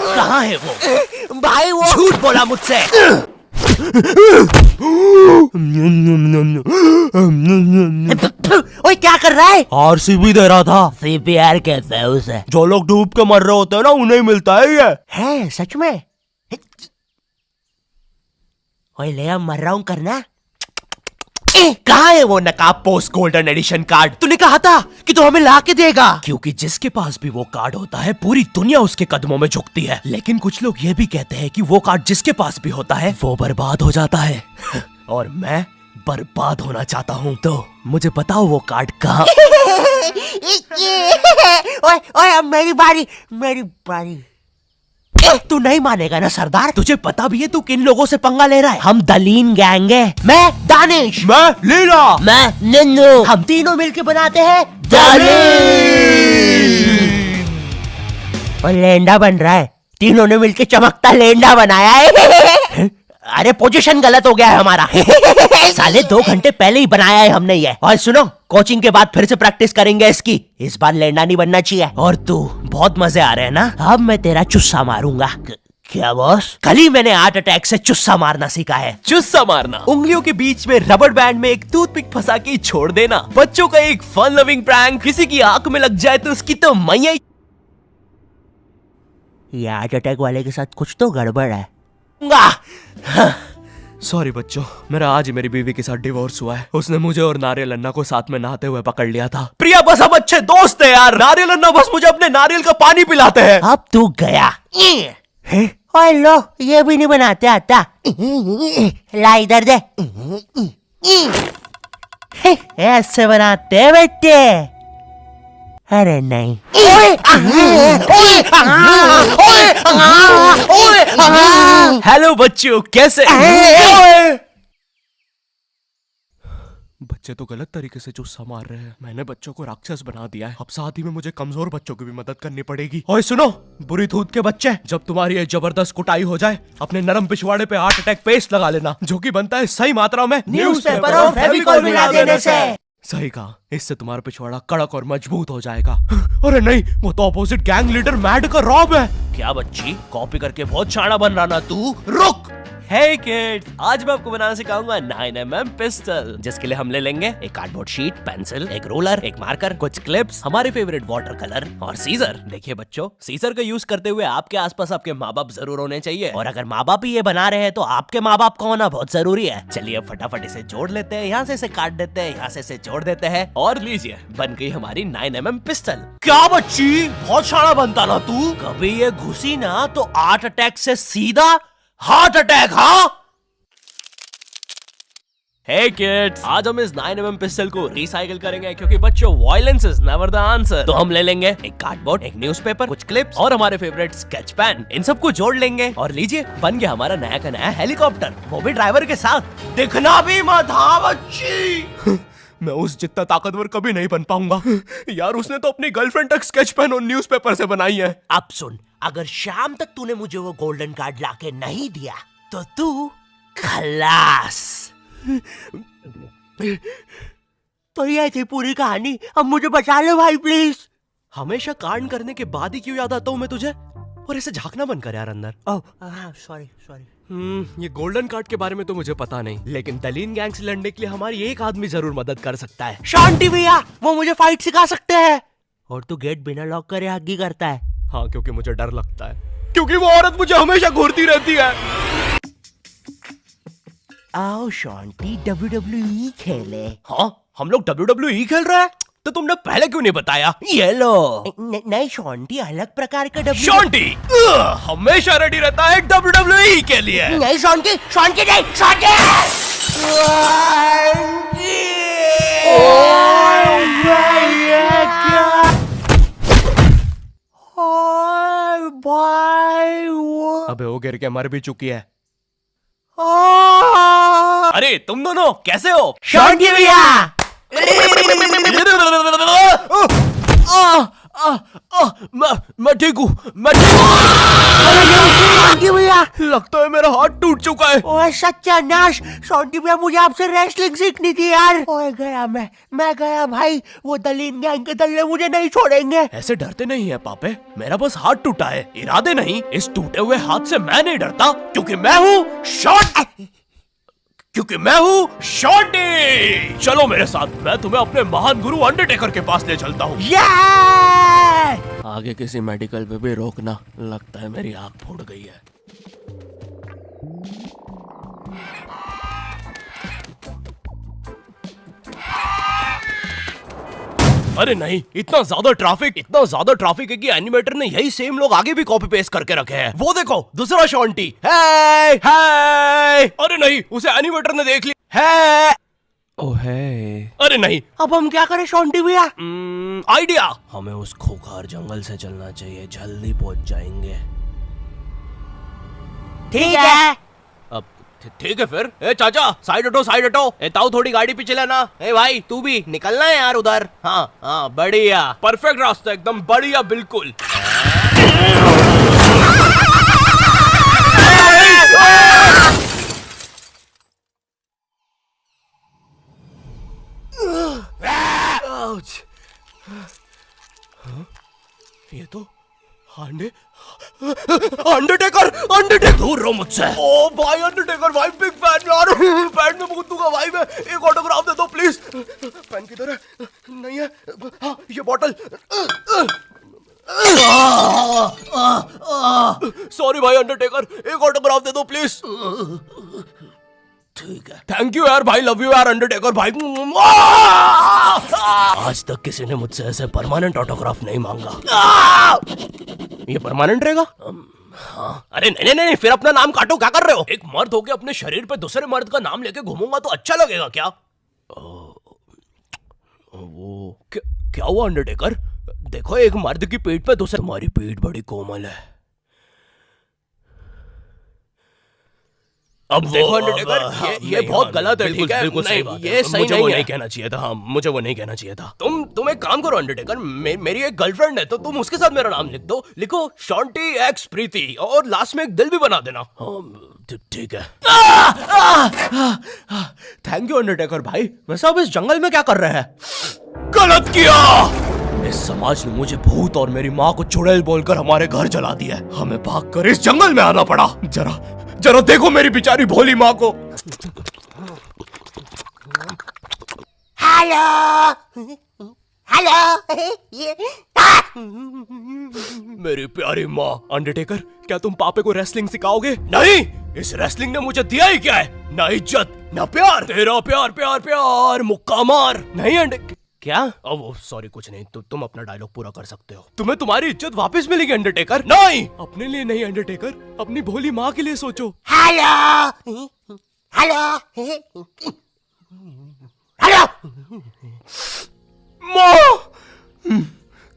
कहाँ है वो? भाई वो झूठ बोला मुझसे। ओए क्या कर रहा है? आरसीबी दे रहा था। सीपीआर कहते हैं उसे। जो लोग डूब के मर रहे होते हैं ना, उन्हें मिलता है ये। है सच में? ओए ले अब मर रहा हूँ करना। कहाँ है वो नकाब पोस्ट गोल्डन एडिशन कार्ड? तूने कहा था कि तू हमें ला के देगा। क्योंकि जिसके पास भी वो कार्ड होता है, पूरी दुनिया उसके कदमों में झुकती है। लेकिन कुछ लोग ये भी कहते हैं कि वो कार्ड जिसके पास भी होता है वो बर्बाद हो जाता है। और मैं बर्बाद होना चाहता हूँ, तो मुझे बताओ वो कार्ड कहाँ? ओए ओए अब मेरी बारी। तू नहीं मानेगा ना सरदार? तुझे पता भी है तू किन लोगों से पंगा ले रहा है? हम दलीन गैंग है। मैं दानिश, मैं लीला, मैं नन्नू, हम तीनों मिलके बनाते हैं और लेंडा बन रहा है। तीनों ने मिलके चमकता लेंडा बनाया है। अरे पोजीशन गलत हो गया है हमारा। साले 2 घंटे पहले ही बनाया है हमने ये। और सुनो, कोचिंग के बाद फिर से प्रैक्टिस करेंगे इसकी। इस बार लेंडा नहीं बनना चाहिए। और तू बहुत मजे आ रहे हैं ना? अब मैं तेरा चुस्सा मारूंगा। क्या बॉस? कल ही मैंने हार्ट अटैक से चुस्सा मारना सीखा है। चुस्सा मारना उंगलियों के बीच में रबर बैंड में एक टूथपिक फंसा के छोड़ देना। बच्चों का एक फन लविंग प्रैंक। किसी की आंख में लग जाए तो उसकी तो मैया। ये हार्ट अटैक वाले के साथ कुछ तो गड़बड़ है। सॉरी बच्चों, मेरा आज ही मेरी बीवी के साथ डिवोर्स हुआ है। उसने मुझे और नारियल अन्ना को साथ में नहाते हुए पकड़ लिया था। प्रिया बस हम अच्छे दोस्त हैं यार। नारियल अन्ना बस मुझे अपने नारियल का पानी पिलाते हैं। अब तू गया। ओए लो, ये भी नहीं बनाते आता। ला इधर दे। ऐसे बनाते हैं बेटे। अरे नहीं। हेलो बच्चों, कैसे? बच्चे तो गलत तरीके से चुस्सा मार रहे हैं। मैंने बच्चों को राक्षस बना दिया है। अब साथ ही में मुझे कमजोर बच्चों की भी मदद करनी पड़ेगी। ओए सुनो, बुरी धूत के बच्चे, जब तुम्हारी ये जबरदस्त कुटाई हो जाए, अपने नरम पिछवाड़े पे हार्ट अटैक पेस्ट लगा लेना, जो कि बनता है सही मात्रा में न्यूज़पेपर और फेविकोल मिला देने से। सही कहा, इससे तुम्हारा पिछवाड़ा कड़क और मजबूत हो जाएगा। अरे नहीं, वो तो अपोजिट गैंग लीडर मैड का रॉब है। क्या बच्ची, कॉपी करके बहुत शाना बन रहा ना तू? रुक। हे किड, आज मैं आपको बनाना सिखाऊंगा 9mm पिस्टल, जिसके लिए हम ले लेंगे एक कार्डबोर्ड शीट, पेंसिल, एक रोलर, एक मार्कर, कुछ क्लिप्स, हमारे फेवरेट वाटर कलर और सीजर। देखिए बच्चों, सीजर का यूज करते हुए आपके आसपास आपके माँ बाप जरूर होने चाहिए। और अगर माँ बाप ही ये बना रहे हैं तो आपके माँ बाप का होना बहुत जरूरी है। चलिए अब फटाफट इसे जोड़ लेते हैं। यहाँ से इसे काट देते हैं, यहाँ से इसे जोड़ देते हैं और लीजिए, बन गई हमारी 9mm पिस्टल। क्या बच्ची, बहुत शाना बनता ना तू? कभी ये घुसी ना तो हार्ट अटैक से सीधा हार्ट अटैक। हाँ हे किड्स, आज हम इस 9mm पिस्टल को रिसाइकिल करेंगे, क्योंकि बच्चों violence is never the answer. तो हम ले लेंगे एक कार्डबोर्ड, एक न्यूज़पेपर, कुछ क्लिप्स और हमारे फेवरेट स्केच पेन। इन सबको जोड़ लेंगे और लीजिए, बन गया हमारा नया का नया हेलीकॉप्टर, वो भी ड्राइवर के साथ। दिखना भी मत। हाँ बच्ची। मैं उस जितना ताकतवर कभी नहीं बन पाऊंगा यार। उसने तो अपनी गर्लफ्रेंड तक स्केच पेन और न्यूज़पेपर से बनाई है। अब सुन, अगर शाम तक तूने मुझे वो गोल्डन कार्ड लाके नहीं दिया तो तू खलास। तो ये थी पूरी कहानी। अब मुझे बचा लो भाई प्लीज। हमेशा कांड करने के बाद ही क्यों याद आता हूँ मैं तुझे? और इसे झांकना बंद कर यार अंदर। Oh sorry. ये गोल्डन कार्ड के बारे में तो मुझे पता नहीं, लेकिन दलीन गैंग से लड़ने के लिए हमारी एक आदमी जरूर मदद कर सकता है। शांति भैया, वो मुझे फाइट सिखा सकते हैं। और तू गेट बिना लॉक करे हग्गी करता है। हाँ, क्योंकि मुझे डर लगता है, क्योंकि वो औरत मुझे हमेशा घूरती रहती है। आओ शांति, WWE खेले। हाँ, हम लोग WWE खेल रहे हैं? तो तुमने पहले क्यों नहीं बताया? ये लो। नहीं शांति, अलग प्रकार का WWE। शांति हमेशा रेडी रहता है WWE के लिए। नहीं शांति नहीं शांति। अबे वो गिर के मर भी चुकी है। अरे तुम दोनों कैसे हो? शांति भैया। मैं ठीक हूँ, मैं शॉन्टी भैया, लगता है मेरा हाथ टूट चुका है। ओए सत्यानाश, शॉन्टी भैया मुझे आपसे रेसलिंग सीखनी थी यार। ओए गया मैं गया भाई, वो दलीन गैंग के दल्ले मुझे नहीं छोड़ेंगे। ऐसे डरते नहीं है पापे, मेरा बस हाथ टूटा है, इरादे नहीं। इस टूटे हुए हाथ से मैं नहीं डरता, क्योंकि मैं हूँ शॉन्टी। चलो मेरे साथ, मैं तुम्हें अपने महान गुरु अंडरटेकर के पास ले चलता हूँ। आगे किसी मेडिकल पे भी रोकना, लगता है मेरी आंख फूट गई है। अरे नहीं, इतना ज्यादा ट्रैफिक है कि एनिमेटर ने यही सेम लोग आगे भी कॉपी पेस्ट करके रखे हैं। वो देखो, दूसरा शॉन्टी। हे अरे नहीं, उसे एनिमेटर ने देख लिया है। ओह है, अरे नहीं, अब हम क्या करें शॉन्टी भैया? आइडिया, हमें उस खूंखार जंगल से चलना चाहिए, जल्दी पहुंच जाएंगे। ठीक है। अब ठीक है फिर। ए चाचा, साइड हटो। ए ताऊ, थोड़ी गाड़ी पीछे लेना। ए भाई, तू भी निकलना है यार उधर। हाँ, बढ़िया, परफेक्ट रास्ता, एकदम बढ़िया, बिल्कुल। ये तो अंडरटेकर दूर रहो मुझसे। ओ भाई अंडरटेकर भाई, बिग फैन यार, पैन में बहुत दूंगा भाई मैं। एक ऑटोग्राफ दे दो प्लीज। पैन किधर है? नहीं है। हाँ, ये बॉटल। सॉरी भाई अंडरटेकर, एक ऑटोग्राफ दे दो प्लीज। ठीक है, थैंक यू यार भाई, लव यू यार अंडरटेकर भाई। आज तक किसी ने मुझसे ऐसे परमानेंट ऑटोग्राफ नहीं मांगा। ये परमानेंट रहेगा? हाँ। अरे नहीं, फिर अपना नाम काटो, क्या कर रहे हो? एक मर्द होके अपने शरीर पे दूसरे मर्द का नाम लेके घूमूंगा तो अच्छा लगेगा क्या? वो क्या हुआ अंडरटेकर? देखो, एक मर्द की पीठ पे दूसरे। तुम्हारी पीठ बड़ी कोमल है। अब देखो अंडरटेकर, ये बहुत गलत है, ठीक है? बिल्कुल सही बात है। ये सही नहीं है। नहीं कहना चाहिए था। हाँ, मुझे वो नहीं कहना चाहिए था। तुम एक काम करो अंडरटेकर, मेरी एक गर्लफ्रेंड है, तो तुम उसके साथ मेरा नाम लिख दो। लिखो शॉन्टी एक्स प्रीति, और लास्ट में एक दिल भी बना देना। ठीक है। थैंक यू अंडरटेकर भाई। वैसे अब इस जंगल में क्या कर रहे हैं? गलत किया। इस समाज ने मुझे भूत और मेरी माँ को चुड़ैल बोलकर हमारे घर जला दिया। हमें भागकर इस जंगल में आना पड़ा। जरा देखो मेरी बेचारी भोली माँ को। हेलो। मेरी प्यारी माँ। अंडरटेकर, क्या तुम पापे को रेसलिंग सिखाओगे? नहीं, इस रेसलिंग ने मुझे दिया ही क्या है? ना इज्जत, ना प्यार। तेरा प्यार मुक्का मार। नहीं क्या? वो सॉरी, कुछ नहीं। तुम अपना डायलॉग पूरा कर सकते हो। तुम्हें तुम्हारी इज्जत वापस मिलेगी अंडरटेकर। नहीं, अपने लिए नहीं अंडरटेकर, अपनी भोली माँ के लिए सोचो। हेलो। माँ,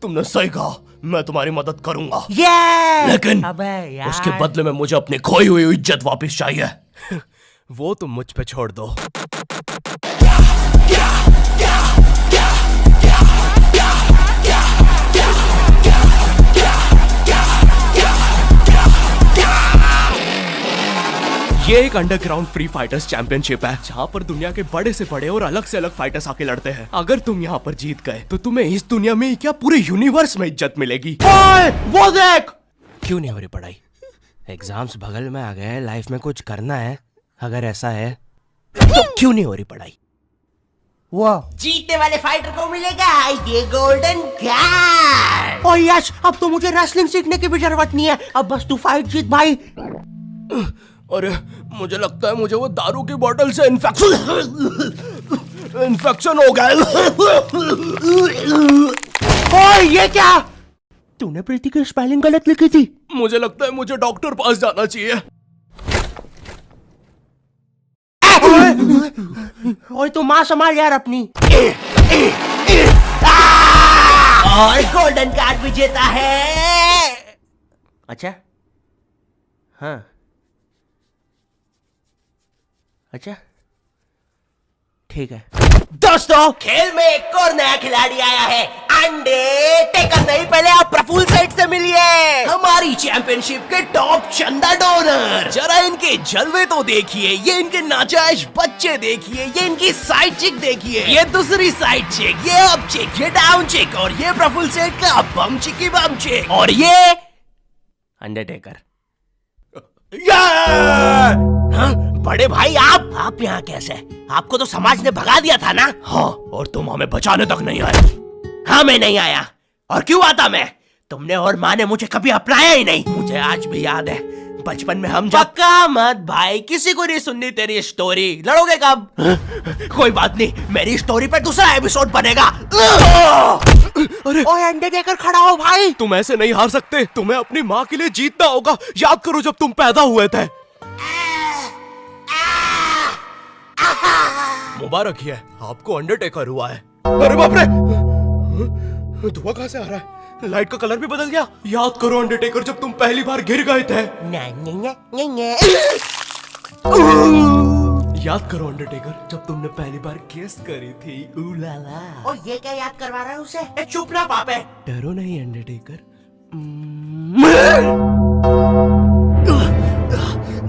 तुमने सही कहा, मैं तुम्हारी मदद करूंगा। लेकिन उसके बदले में मुझे अपनी खोई हुई इज्जत वापस चाहिए। वो तुम मुझ पे छोड़ दो। ये एक अंडरग्राउंड फ्री फाइटर्स चैंपियनशिप है, जहाँ पर दुनिया के बड़े से बड़े और अलग से अलग फाइटर्स आके लड़ते हैं। अगर तुम यहाँ पर जीत गए तो तुम्हें इस दुनिया में क्या, पूरे यूनिवर्स में इज्जत मिलेगी। वो देख। क्यों नहीं हो रही पढ़ाई? एग्जाम्स बगल में आ गए, लाइफ में कुछ करना है। अगर ऐसा है तो क्यों नहीं हो रही पढ़ाई? वो जीतने वाले फाइटर को मिलेगा ये गोल्डन कार्ड। और यस, अब तो मुझे रेसलिंग सीखने की भी जरूरत नहीं है। अब बस तू फाइट जीत भाई। अरे मुझे लगता है मुझे वो दारू की बोतल से इन्फेक्शन हो गया। ओए ये क्या? तूने प्रीति की स्पेलिंग गलत लिखी थी। मुझे लगता है मुझे डॉक्टर पास जाना चाहिए। ओए तू माँ संभाल यार अपनी। और गोल्डन कार्ड विजेता है। अच्छा, हाँ, अच्छा, ठीक है। दोस्तों, खेल में एक और नया खिलाड़ी आया है। अंडरटेकर नहीं नहीं, पहले आप प्रफुल्ल सेठ से मिलिए, हमारी चैंपियनशिप के टॉप चंदा डोनर। जरा इनके जलवे तो देखिए, ये इनके नाजायज बच्चे देखिए, ये इनकी साइड चिक देखिए, ये दूसरी साइड चिक, ये अप चिक, ये डाउन चिक, और ये प्रफुल्ल सेठ का बम चिकी बम चिक, और ये अंडरटेकर। हाँ? बड़े भाई आप यहाँ कैसे? आपको तो समाज ने भगा दिया था ना? हाँ, और तुम हमें बचाने तक नहीं आए। हाँ, मैं नहीं आया। और क्यों आता मैं? तुमने और माँ ने मुझे कभी अपनाया ही नहीं। मुझे आज भी याद है, बचपन में हम पक्का मत भाई, किसी को नहीं सुननी तेरी स्टोरी। लड़ोगे कब? कोई बात नहीं, मेरी स्टोरी पर दूसरा एपिसोड बनेगा। अरे ओए अंडरटेकर, खड़ा हो भाई। तुम ऐसे नहीं हार सकते, तुम्हें अपनी माँ के लिए जीतना होगा। याद करो जब तुम पैदा हुए थे। मुबारक है, आपको अंडरटेकर हुआ है। अरे बाप रे, धुआं कहां से आ रहा है? लाइट का कलर भी बदल गया। याद करो अंडरटेकर, जब तुम पहली बार गिर गए थे। याद करो अंडरटेकर, जब तुमने पहली बार किस करी थी। उलाला। और ये क्या याद करवा रहा है उसे? चुप ना पापे। डरो नहीं अंडरटेकर।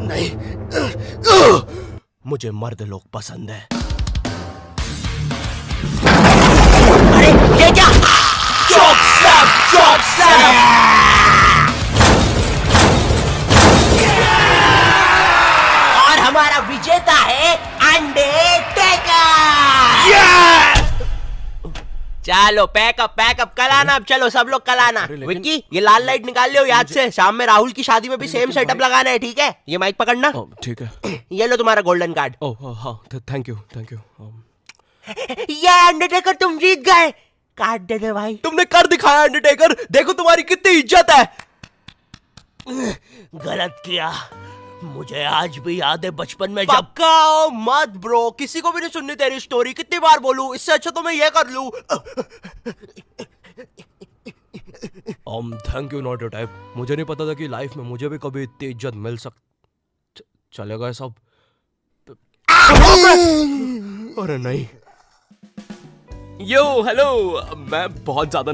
नहीं, मुझे मर्द लोग पसंद है। अरे ये क्या? चौक और हमारा विजेता है अंडरटेकर। चलो पैकअप कल आना। अब चलो सब लोग कल आना। विक्की, ये लाल लाइट निकाल लियो याद से। शाम में राहुल की शादी में भी सेम सेटअप लगाना है, ठीक है? ये माइक पकड़ना। ठीक है। ये लो तुम्हारा गोल्डन कार्ड। ओह हाँ, थैंक यू। ये अंडरटेकर, तुम जीत गए। कार्ड दे दे भाई। तुमने कर दिखाया अंडरटेकर, देखो तुम्हारी कितनी इज्जत है। गलत किया, मुझे आज भी याद है बचपन में जब। पक्का मत ब्रो, किसी को भी नहीं सुननी तेरी स्टोरी। कितनी बार बोलूं? इससे अच्छा तो मैं ये कर लूं। Thank you not your type. मुझे नहीं पता था कि लाइफ में मुझे भी कभी इतनी इज्जत मिल चलेगा सब। अरे नहीं। यो हेलो, मैं बहुत ज्यादा